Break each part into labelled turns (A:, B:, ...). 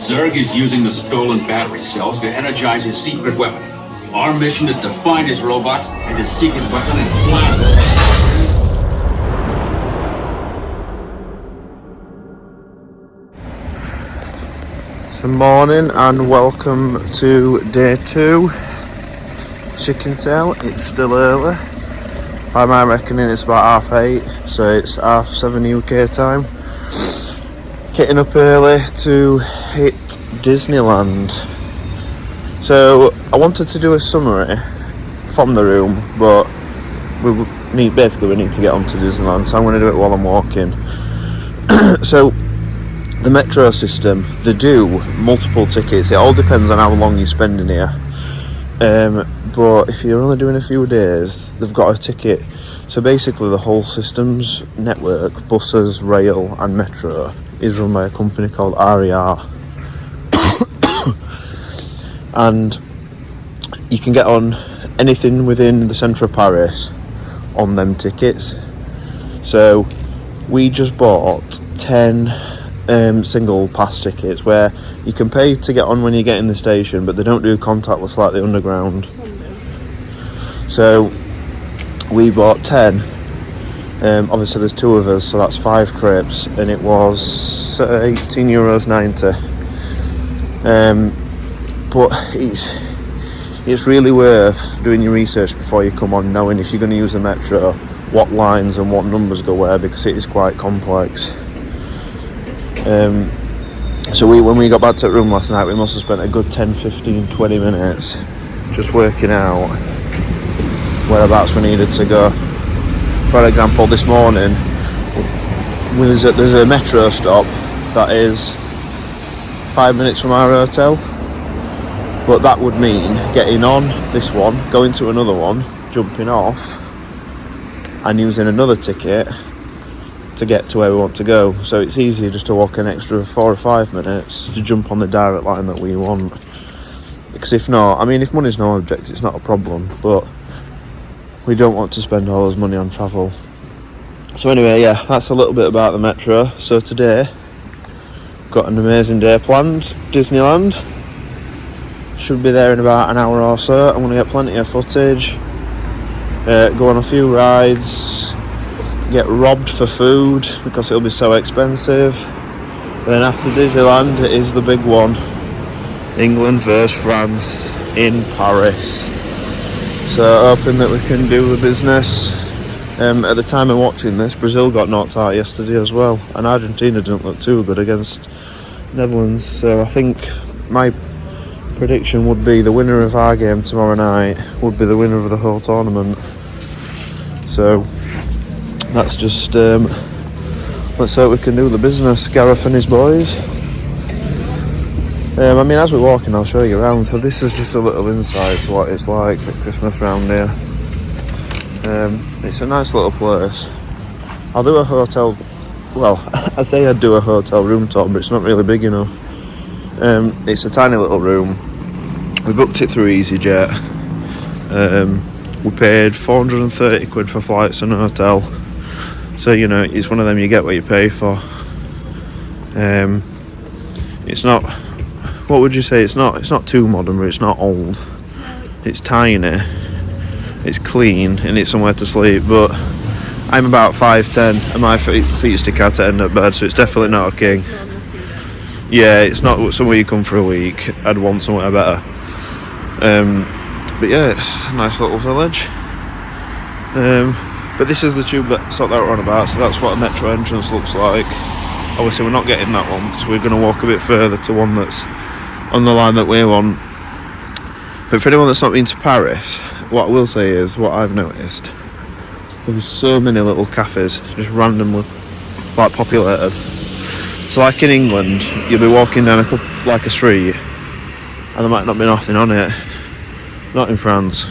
A: Zerg is using the stolen battery cells to energize his secret weapon. Our mission is to find his robots and his secret weapon and blast them.
B: Good morning and welcome to day 2. As you can tell, it's still early. By my reckoning, it's about 8:30, so it's 7:30 UK time. Getting up early to hit Disneyland. So I wanted to do a summary from the room, but we need to get onto Disneyland, so I'm going to do it while I'm walking. So the metro system, they do multiple tickets. It all depends on how long you're spending here. But if you're only doing a few days, they've got a ticket. So basically the whole system's network, buses, rail and metro, is run by a company called RER. And you can get on anything within the centre of Paris on them tickets. So we just bought 10 single pass tickets where you can pay to get on when you get in the station, but they don't do contactless like the underground. So we bought 10. Obviously there's 2 of us, so that's 5 trips, and it was €18.90. But it's really worth doing your research before you come on, knowing if you're going to use the metro, what lines and what numbers go where, because it is quite complex. So when we got back to the room last night, we must have spent a good 10, 15, 20 minutes just working out whereabouts we needed to go. For example, this morning there's a metro stop that is 5 minutes from our hotel, but that would mean getting on this one, going to another one, jumping off and using another ticket to get to where we want to go. So it's easier just to walk an extra 4 or 5 minutes to jump on the direct line that we want. Because if not, I mean, if money's no object, it's not a problem, but we don't want to spend all this money on travel. So anyway, yeah, that's a little bit about the metro. So today, got an amazing day planned. Disneyland. Should be there in about an hour or so. I'm going to get plenty of footage. Go on a few rides. Get robbed for food because it'll be so expensive. Then after Disneyland, it is the big one. England versus France in Paris. So hoping that we can do the business. At the time of watching this, Brazil got knocked out yesterday as well, and Argentina didn't look too good against Netherlands. So I think my prediction would be the winner of our game tomorrow night would be the winner of the whole tournament. So that's just let's hope we can do the business, Gareth and his boys. I mean, as we're walking, I'll show you around. So this is just a little insight to what it's like at Christmas round here. It's a nice little place. I'll do a hotel, well, I say I'd do a hotel room tour, but it's not really big enough. It's a tiny little room. We booked it through EasyJet. We paid 430 quid for flights and a hotel. So, you know, it's one of them you get what you pay for. It's not, what would you say? It's not too modern, but it's not old. It's tiny. It's clean, and it's somewhere to sleep. But I'm about 5'10", and my feet stick out to end up bed, so it's definitely not a king. Yeah, it's not somewhere you come for a week. I'd want somewhere better. But yeah, it's a nice little village. But this is the tube that's what we're on about, so that's what a metro entrance looks like. Obviously we're not getting that one because we're going to walk a bit further to one that's on the line that we want. But for anyone that's not been to Paris, what I will say is, what I've noticed, there was so many little cafes just randomly like populated. So like in England, you'll be walking down a street and there might not be nothing on it. Not in France.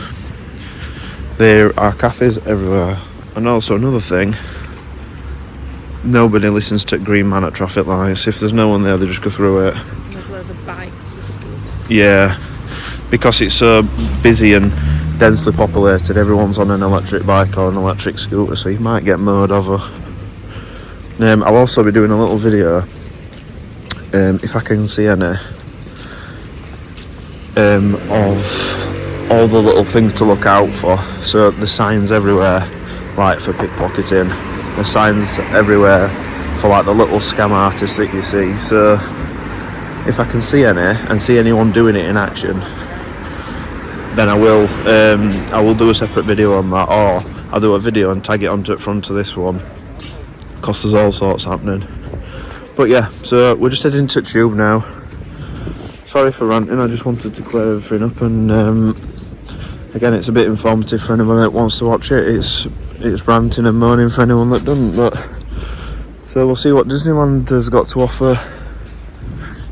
B: There are cafes everywhere. And also another thing, nobody listens to Green Man at traffic lights. If there's no one there, they just go through it.
C: There's loads of bikes and stuff.
B: Yeah, because it's so busy and densely populated, everyone's on an electric bike or an electric scooter, so you might get mowed over. I'll also be doing a little video if I can see any of all the little things to look out for. So the signs everywhere, like for pickpocketing, the signs everywhere for like the little scam artists that you see. So if I can see any and see anyone doing it in action, then I will do a separate video on that, or I'll do a video and tag it onto the front of this one, because there's all sorts happening. But yeah, so we're just heading to Tube now. Sorry for ranting, I just wanted to clear everything up, and again, it's a bit informative for anyone that wants to watch it. It's ranting and moaning for anyone that doesn't. But so we'll see what Disneyland has got to offer.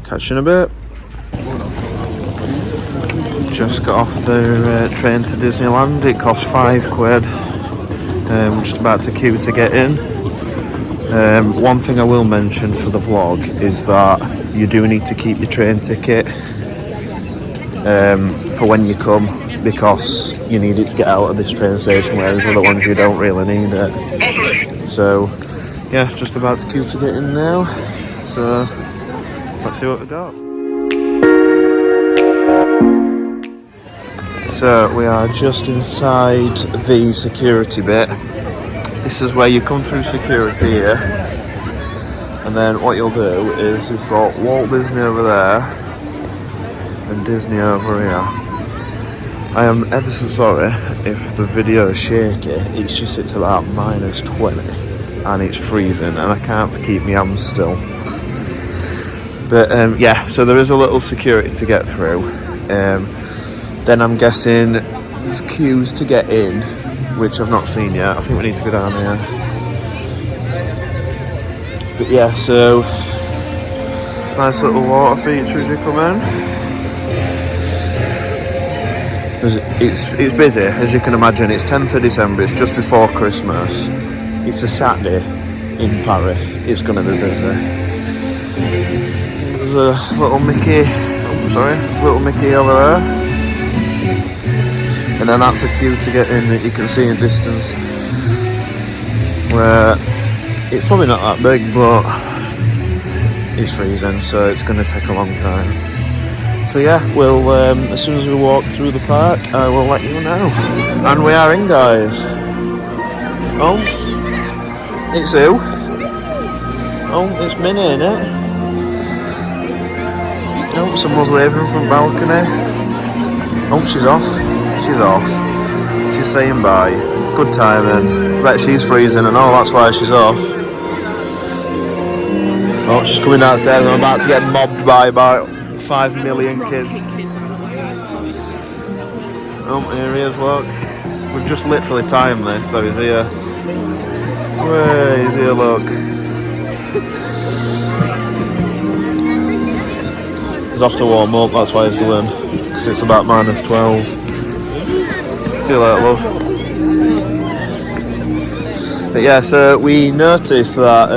B: Catch you in a bit. Just got off the train to Disneyland. It cost £5. We're just about to queue to get in. One thing I will mention for the vlog is that you do need to keep your train ticket for when you come, because you need it to get out of this train station, whereas other ones you don't really need it. So yeah, just about to queue to get in now. So let's see what we got. So we are just inside the security bit. This is where you come through security here, and then what you'll do is you've got Walt Disney over there and Disney over here. I am ever so sorry if the video is shaky. It's just it's about -20 and it's freezing and I can't keep my arms still. But yeah, so there is a little security to get through. Then I'm guessing there's queues to get in, which I've not seen yet. I think we need to go down here. But yeah, so nice little water feature as you come in. It's busy, as you can imagine. It's 10th of December, it's just before Christmas. It's a Saturday in Paris. It's going to be busy. There's a little Mickey, little Mickey over there. And then that's the queue to get in that you can see in distance, where it's probably not that big, but it's freezing, so it's going to take a long time. So yeah, we'll as soon as we walk through the park, I will let you know. And we are in, guys. Oh, it's who? Oh, it's Minnie, innit? Oh, someone's waving from balcony. Oh, she's off. She's off. She's saying bye. Good timing. Bet she's freezing and all, that's why she's off. Oh, she's coming downstairs and I'm about to get mobbed by about 5 million kids. Oh, here he is, look. We've just literally timed this, so he's here. Way, he's here, look. He's off to warm up, that's why he's going. Because it's about -12. See you later, love. But yeah, so we noticed that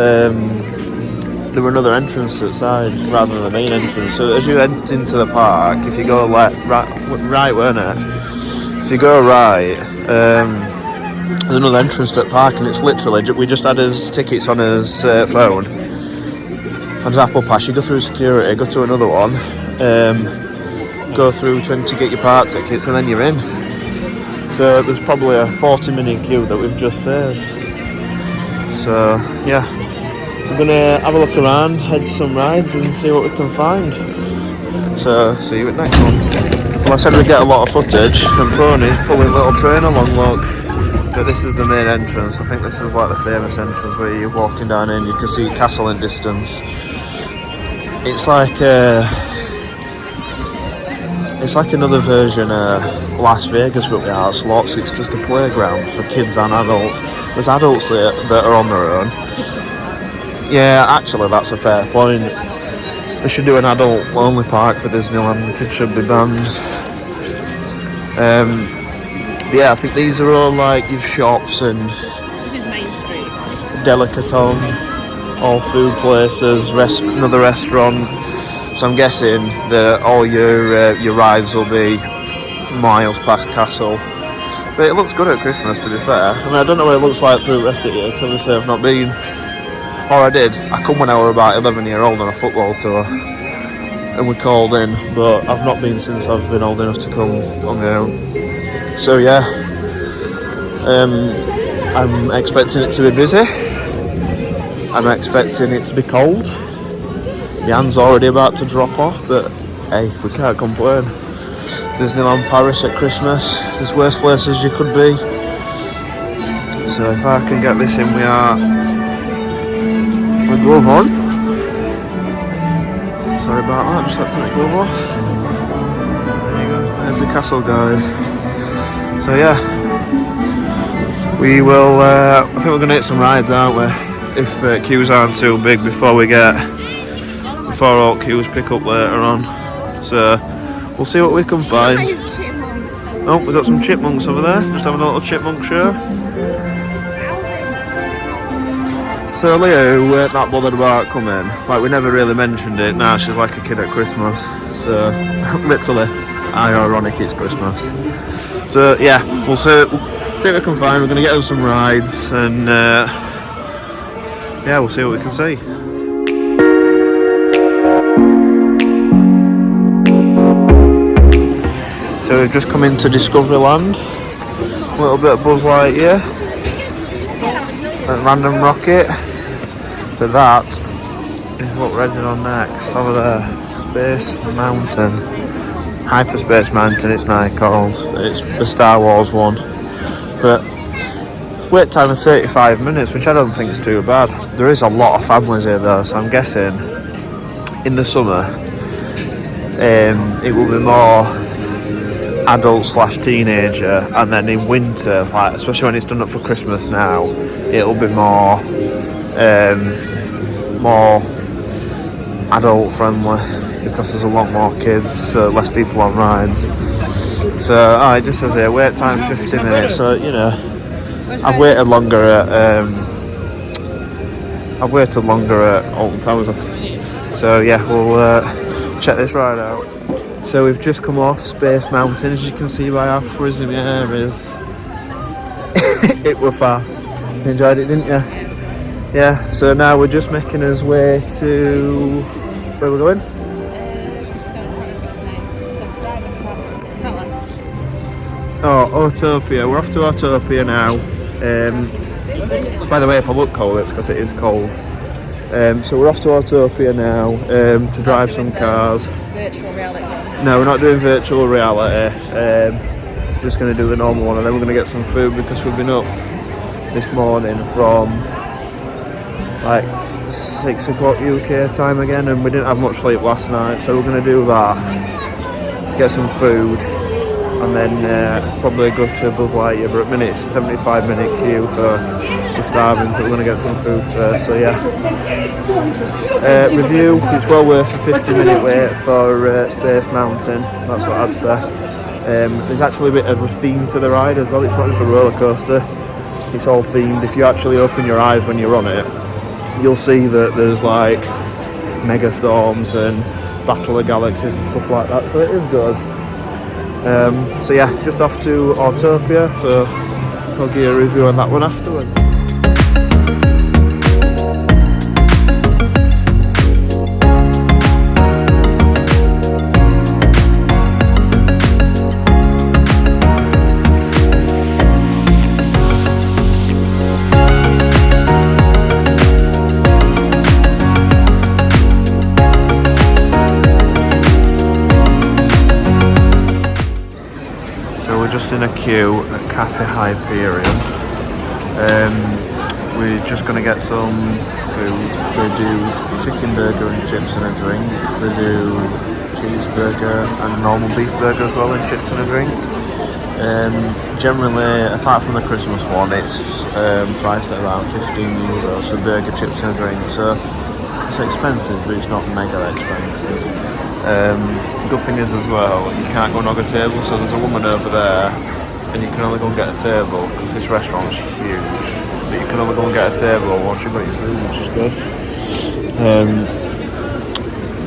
B: there were another entrance to the side rather than the main entrance. So as you head into the park, if you go right, weren't it? If you go right, there's another entrance to the park, and it's literally, we just had his tickets on his phone, on his Apple Pass. You go through security, go to another one, go through to get your park tickets, and then you're in. So there's probably a 40-minute queue that we've just saved. So yeah, we're gonna have a look around, head to some rides and see what we can find. So see you at next one. Well, I said we'd get a lot of footage, and ponies pulling little train along, look. But this is the main entrance. I think this is like the famous entrance where you're walking down in, you can see castle in distance. It's like another version of Las Vegas, but without slots. It's just a playground for kids and adults. There's adults that are on their own. Yeah, actually, that's a fair point. They should do an adult-only park for Disneyland. The kids should be banned. Yeah, I think these are all like your shops and
C: This is Main Street.
B: Delicaton, all food places, another restaurant. So I'm guessing that all your rides will be miles past Castle. But it looks good at Christmas, to be fair. I mean, I don't know what it looks like through the rest of the year, because obviously I've not been. I did. I come when I was about 11-year-old on a football tour, and we called in, but I've not been since I've been old enough to come on my own. So yeah, I'm expecting it to be busy. I'm expecting it to be cold. Jan's already about to drop off, but hey, we can't complain. Disneyland Paris at Christmas, there's worse places you could be. So if I can get this in, we go on. Sorry about that, just had to take glove off. There you go. There's the castle, guys. So yeah, we will. I think we're gonna hit some rides, aren't we? If queues aren't too big before all queues pick up later on. So we'll see what we can find. Oh, we've got some chipmunks over there. Just having a little chipmunk show. So Leah, who weren't that bothered about coming, like we never really mentioned it, now she's like a kid at Christmas. So, literally, ironic it's Christmas. So yeah, we'll see what we can find. We're going to get us some rides and yeah, we'll see what we can see. So we've just come into Discoveryland, a little bit of Buzz Lightyear, a random rocket. But that is what we're heading on next, over there. Space Mountain. Hyperspace Mountain it's now called. It's the Star Wars one. But wait time of 35 minutes, which I don't think is too bad. There is a lot of families here though, so I'm guessing in the summer it will be more adult / teenager, and then in winter, like especially when it's done up for Christmas now, it'll be more adult friendly because there's a lot more kids, so less people on rides. So it just says here wait time 50 minutes. So you know, I've waited longer at Alton Towers. So yeah, we'll check this ride out. So we've just come off Space Mountain, as you can see by how frizzy my hair is. It were fast. You enjoyed it, didn't you? Yeah, so now we're just making our way to... where we're going? Oh, Autopia. We're off to Autopia now. By the way, if I look cold, it's because it is cold. So we're off to Autopia now to drive some cars.
C: Virtual reality.
B: No, we're not doing virtual reality. Just going to do the normal one, and then we're going to get some food because we've been up this morning from like 6 o'clock UK time again, and we didn't have much sleep last night, so we're going to do that, get some food, and then probably go to Buzz Lightyear. But at the minute it's a 75-minute queue, so we're starving, so we're going to get some food first. So yeah, review, it's well worth a 50-minute wait for Space Mountain, that's what I'd say. There's actually a bit of a theme to the ride as well. It's not just a roller coaster, it's all themed. If you actually open your eyes when you're on it, you'll see that there's like mega storms and Battle of Galaxies and stuff like that, so it is good. So yeah, just off to Autopia, so I'll give you a review on that one afterwards. Just in a queue at Cafe Hyperion. We're just going to get some food. They do chicken burger and chips and a drink. They do cheeseburger and normal beef burger as well, and chips and a drink. Generally, apart from the Christmas one, it's priced at around €15 for burger, chips and a drink. So it's expensive, but it's not mega expensive. Good thing is as well, you can't go and hog a table, so there's a woman over there and you can only go and get a table because this restaurant's huge, but you can only go and get a table once you've got your food, which is good.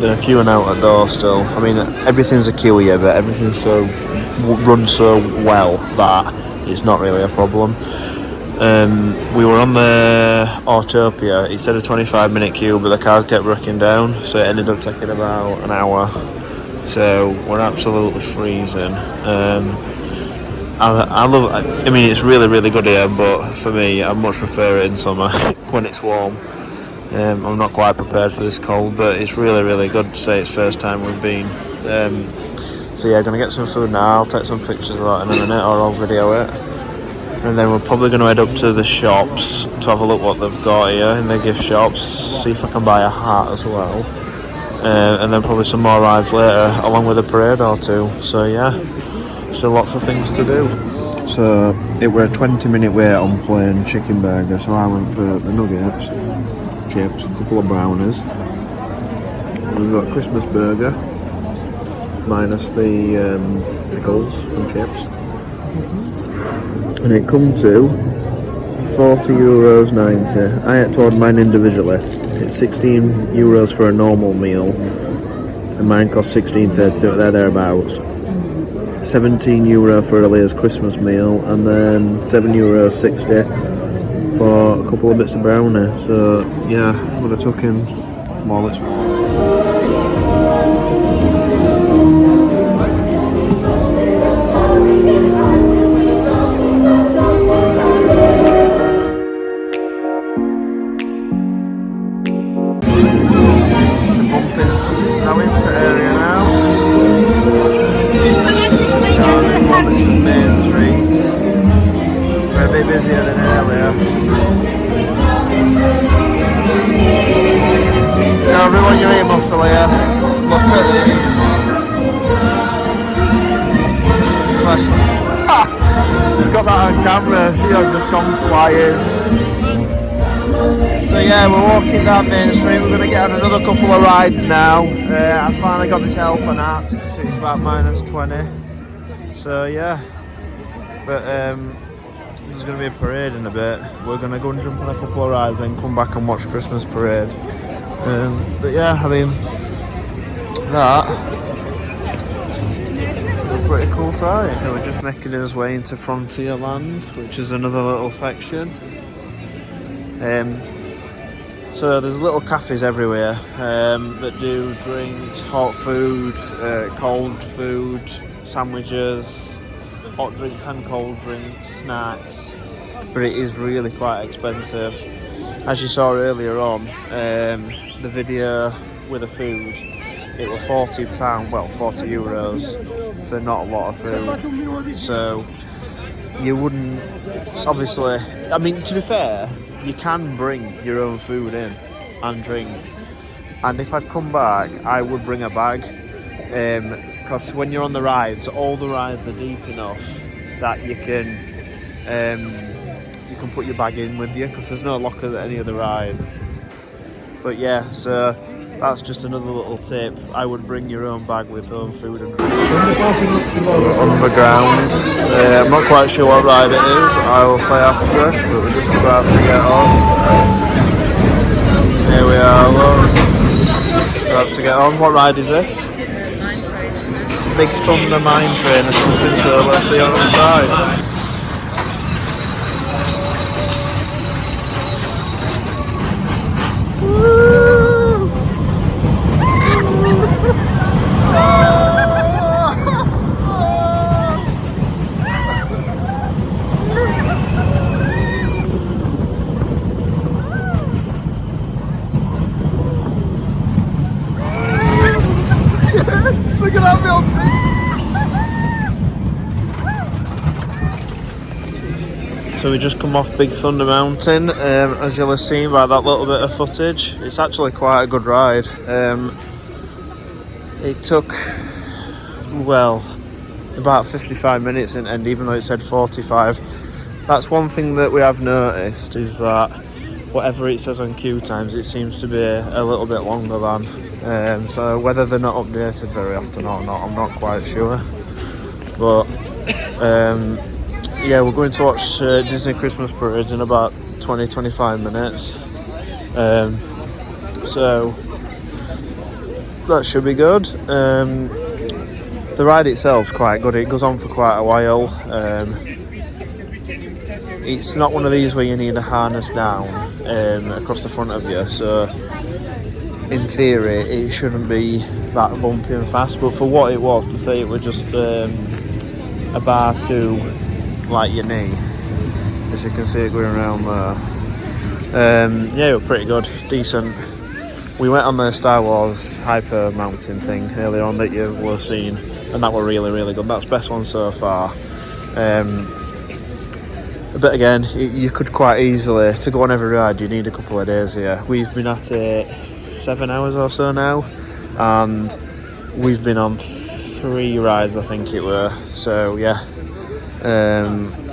B: They're queuing out at door still. I mean, everything's a queue here, but everything's runs so well that it's not really a problem. We were on the Autopia. It said a 25-minute queue, but the cars kept breaking down, so it ended up taking about an hour. So we're absolutely freezing. I mean, it's really, really good here, but for me, I much prefer it in summer when it's warm. I'm not quite prepared for this cold, but it's really, really good to say it's first time we've been. So yeah, gonna get some food now. I'll take some pictures of that in a minute, or I'll video it. And then we're probably going to head up to the shops to have a look what they've got here in their gift shops. See if I can buy a hat as well. And then probably some more rides later, along with a parade or two. So yeah, still lots of things to do. So it were a 20-minute wait on plain chicken burger. So I went for the nuggets, chips, a couple of brownies. We've got a Christmas burger, minus the pickles and chips. And it come to €40.90. I had to order mine individually. It's €16 for a normal meal, and mine cost €16.30, so they're thereabouts. €17 for Elia's Christmas meal, and then €7.60 for a couple of bits of brownie. So yeah, would have took in more or less. This is Main Street. We're a bit busier than earlier. So everyone you're able to here, look at these. Just got that on camera, she has just gone flying. So yeah, we're walking down Main Street. We're going to get on another couple of rides now. I finally got myself an hat because it's about -20. So yeah, but there's going to be a parade in a bit. We're going to go and jump on a couple of rides and come back and watch Christmas parade. But yeah, I mean, that is a pretty cool sight. So we're just making our way into Frontierland, which is another little section. So there's little cafes everywhere that do drinks, hot food, cold food, sandwiches, hot drinks and cold drinks, snacks, but it is really quite expensive. As you saw earlier on, the video with the food, it was €40, well €40 for not a lot of food. So you wouldn't, obviously, I mean, to be fair, you can bring your own food in and drinks, and if I'd come back I would bring a bag, because when you're on the rides, all the rides are deep enough that you can put your bag in with you, because there's no locker at any of the rides. But yeah, so that's just another little tip. I would bring your own bag with own food and drink. On the ground, I'm not quite sure what ride it is, I will say after, but we're just about to get on. Here we are, look. About to get on. What ride is this? Big Thunder Mine Train or something, so let's see on the side. Look at that building! So we just come off Big Thunder Mountain, as you'll have seen by that little bit of footage. It's actually quite a good ride. It took, well, about 55 minutes in end, even though it said 45. That's one thing that we have noticed, is that whatever it says on queue times, it seems to be a little bit longer than. So whether they're not updated very often or not, I'm not quite sure. But yeah, we're going to watch Disney Christmas Parade in about 20-25 minutes. So that should be good. The ride itself's quite good. It goes on for quite a while. it's not one of these where you need a harness down across the front of you, so in theory it shouldn't be that bumpy and fast, but for what it was, to say it was just a bar to like your knee, as you can see it going around there. Yeah, it was pretty good, decent. We went on the Star Wars Hyper Mountain thing earlier on that you will have seen, and that were really, really good. That's the best one so far. But again, you could quite easily, to go on every ride, you need a couple of days here. We've been at it 7 hours or so now, and we've been on 3 rides, I think it were. So yeah,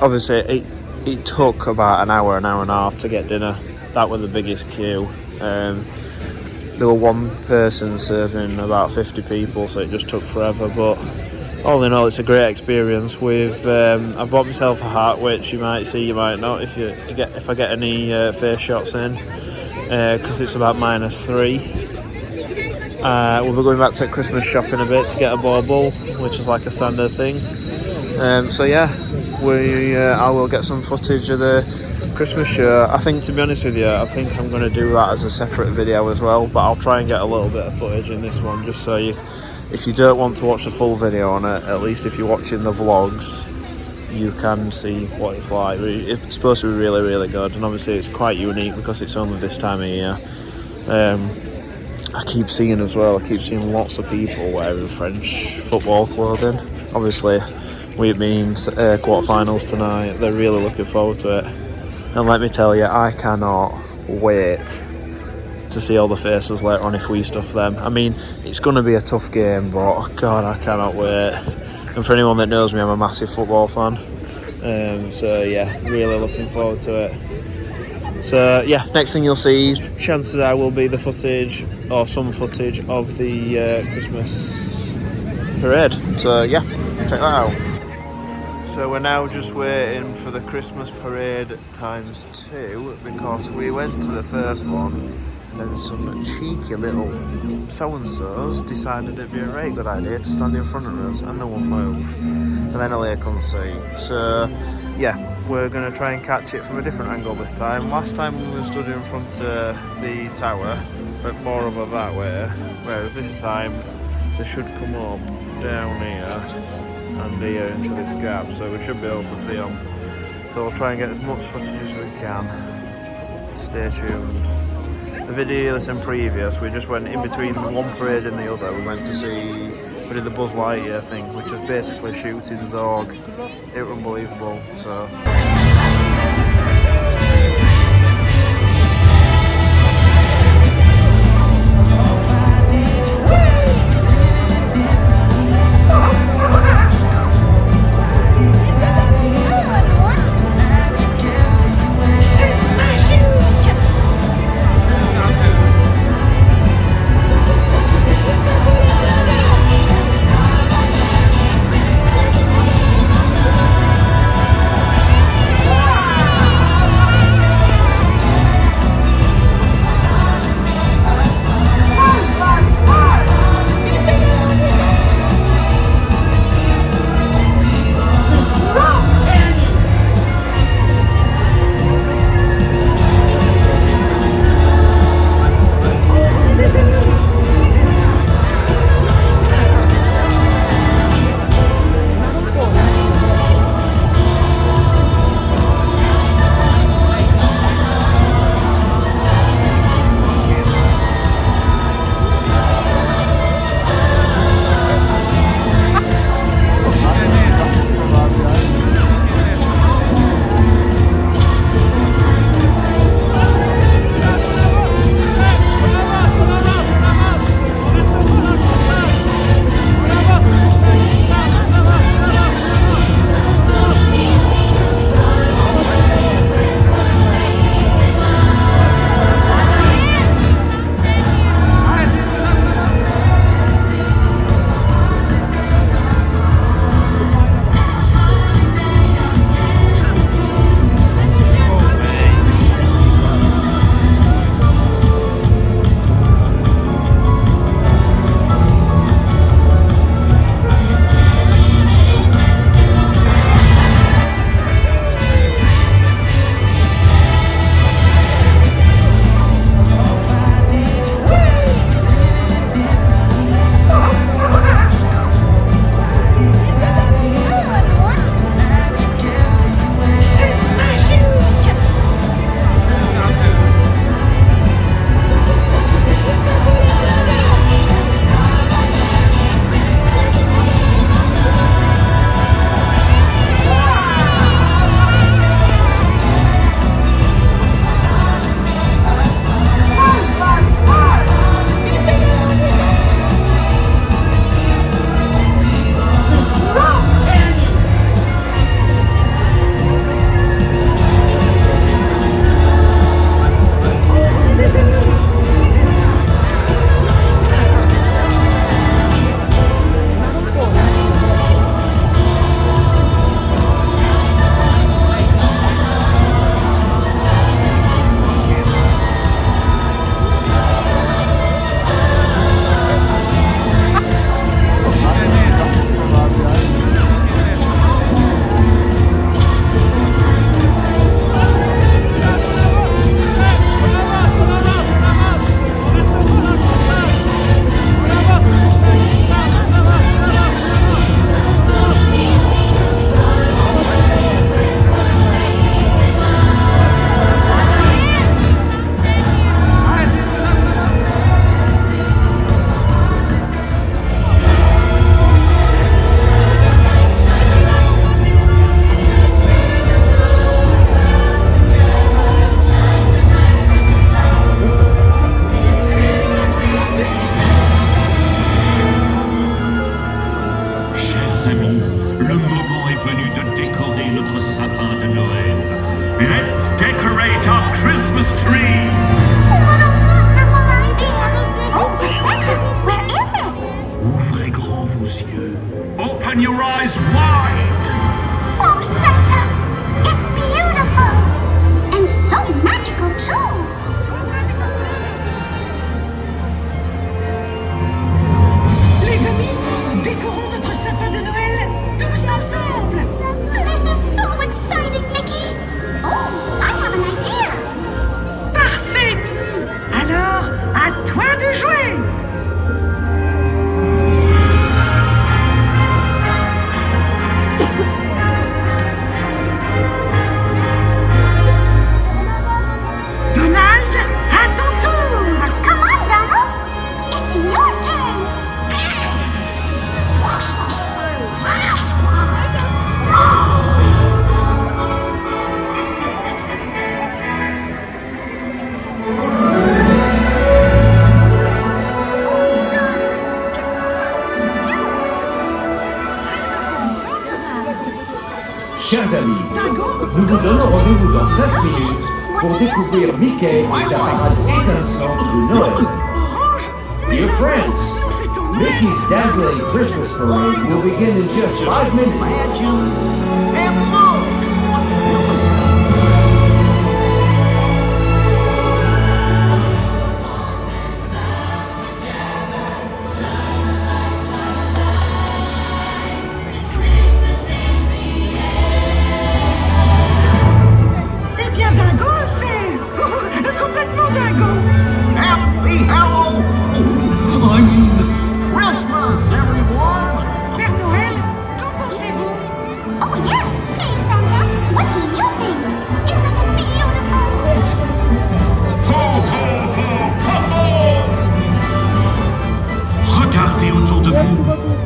B: obviously it took about an hour and a half to get dinner. That was the biggest queue. There were one person serving about 50 people, so it just took forever, but all in all, it's a great experience. I've bought myself a hat, which you might see, you might not, if I get any face shots in, because it's about -3. We'll be going back to Christmas shopping a bit to get a bauble, which is like a standard thing. So yeah, I will get some footage of the Christmas show. I think, to be honest with you, I think I'm going to do that as a separate video as well, but I'll try and get a little bit of footage in this one, just so if you don't want to watch the full video on it, at least if you're watching the vlogs, you can see what it's like. It's supposed to be really, really good, and obviously it's quite unique because it's only this time of year. I keep seeing lots of people wearing French football clothing. Obviously, it means quarterfinals tonight. They're really looking forward to it. And let me tell you, I cannot wait to see all the faces later on if we stuff them. I mean, it's going to be a tough game, but God, I cannot wait. And for anyone that knows me, I'm a massive football fan. So yeah, really looking forward to it. So yeah, next thing you'll see, chances are, will be the footage, or some footage of the Christmas parade. So yeah, check that out. So we're now just waiting for the Christmas parade ×2, because we went to the first one and then some cheeky little so-and-sos decided it'd be a very good idea to stand in front of us and no one move. And then I couldn't see. So yeah, we're going to try and catch it from a different angle this time. Last time we were stood in front of the tower, but more over that way, whereas this time they should come up down here and here into this gap, so we should be able to see them. So we'll try and get as much footage as we can. Stay tuned. The video that's in previous, we just went in between one parade and the other. We went to see, we did the Buzz Lightyear thing, which is basically shooting Zorg. It was unbelievable. So
D: amis, le moment est venu de décorer notre sapin de Noël. Let's decorate our Christmas tree!
E: What a wonderful idea! Oh, Santa, where is it?
D: Ouvrez grand vos yeux. Open your eyes wide!
E: Oh, Santa, it's beautiful! And so magical, too!
F: Les amis, décorons notre sapin de Noël tous ensemble.
E: This is so exciting, Mickey! Oh, I have an idea!
F: Parfait, Minnie. Alors, à toi de jouer. Donald, à ton tour.
E: Come on, Donald! It's your turn!
G: Chers amis, nous vous donnons rendez-vous dans 5 minutes pour découvrir Mickey et sa parade étincelante de Noël. Dear friends, Mickey's dazzling Christmas parade will begin in just 5 minutes.
F: Eh bien, dingo, c'est complètement dingo.
H: Happy Halloween! I mean, Christmas, everyone!
F: Père Noël, qu'en pensez-vous?
E: Oh, yes! Hey, Santa, what do you think? Isn't it beautiful?
D: Ho, ho, ho, ho, ho! Regardez autour de vous.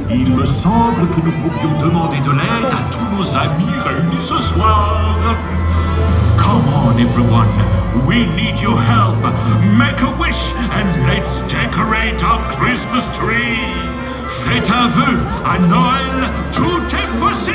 D: Il me semble que nous pourrions demander de l'aide à tous nos amis réunis ce soir. Come on, everyone. We need your help. Make a wish and let's decorate our Christmas tree. Faites un vœu. À Noël, tout est possible.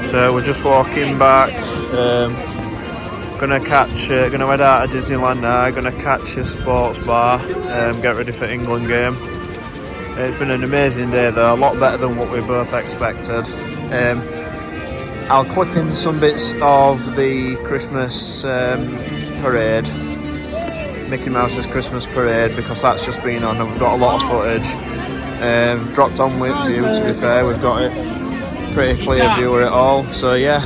B: So we're just walking back. Gonna head out of Disneyland now. Gonna catch a sports bar. Get ready for England game. It's been an amazing day though, a lot better than what we both expected. I'll clip in some bits of the Christmas parade, Mickey Mouse's Christmas parade, because that's just been on and we've got a lot of footage. Dropped on with you, to be fair, we've got it pretty clear view of it all. So yeah,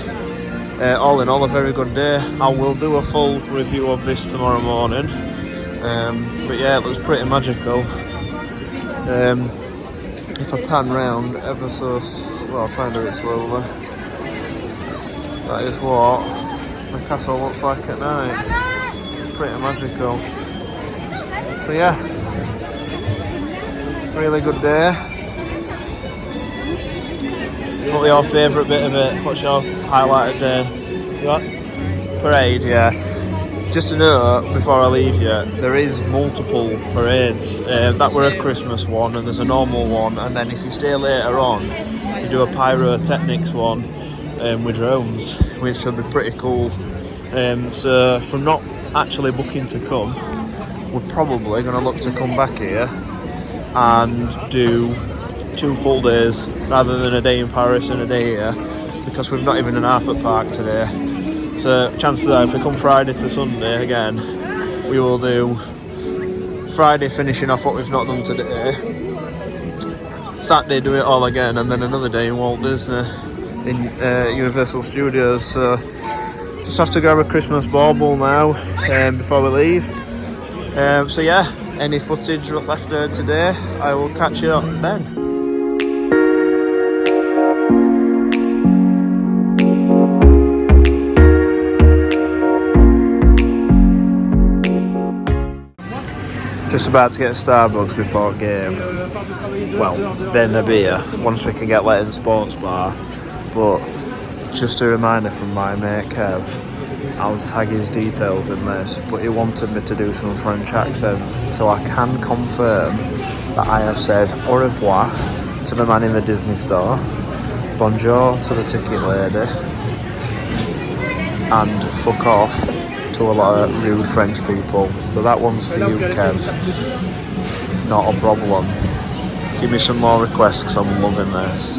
B: all in all a very good day. I will do a full review of this tomorrow morning. But yeah, it looks pretty magical. If I pan round ever so well, I'll try and do it slowly. That is what the castle looks like at night. Pretty magical. So yeah, really good day. What's your favourite bit of it? What's your highlighted day? What? Parade, yeah. Just to note, before I leave you, there is multiple parades. That were a Christmas one, and there's a normal one, and then if you stay later on, they do a pyrotechnics one with drones, which should be pretty cool. So from not actually booking to come, we're probably going to look to come back here and do 2 full days rather than a day in Paris and a day here, because we've not even an half at park today. So chances are if we come Friday to Sunday again, we will do Friday finishing off what we've not done today, Saturday do it all again, and then another day in Walt Disney in Universal Studios. So just have to grab a Christmas bauble now before we leave. So yeah, any footage left today, I will catch you up then. Just about to get Starbucks before game. Well, then the beer, once we can get let in sports bar. But just a reminder from my mate Kev, I'll tag his details in this, but he wanted me to do some French accents, so I can confirm that I have said au revoir to the man in the Disney store, bonjour to the ticket lady, and fuck off to a lot of rude French people. So that one's for you, Kev. Not a problem. Give me some more requests because I'm loving this.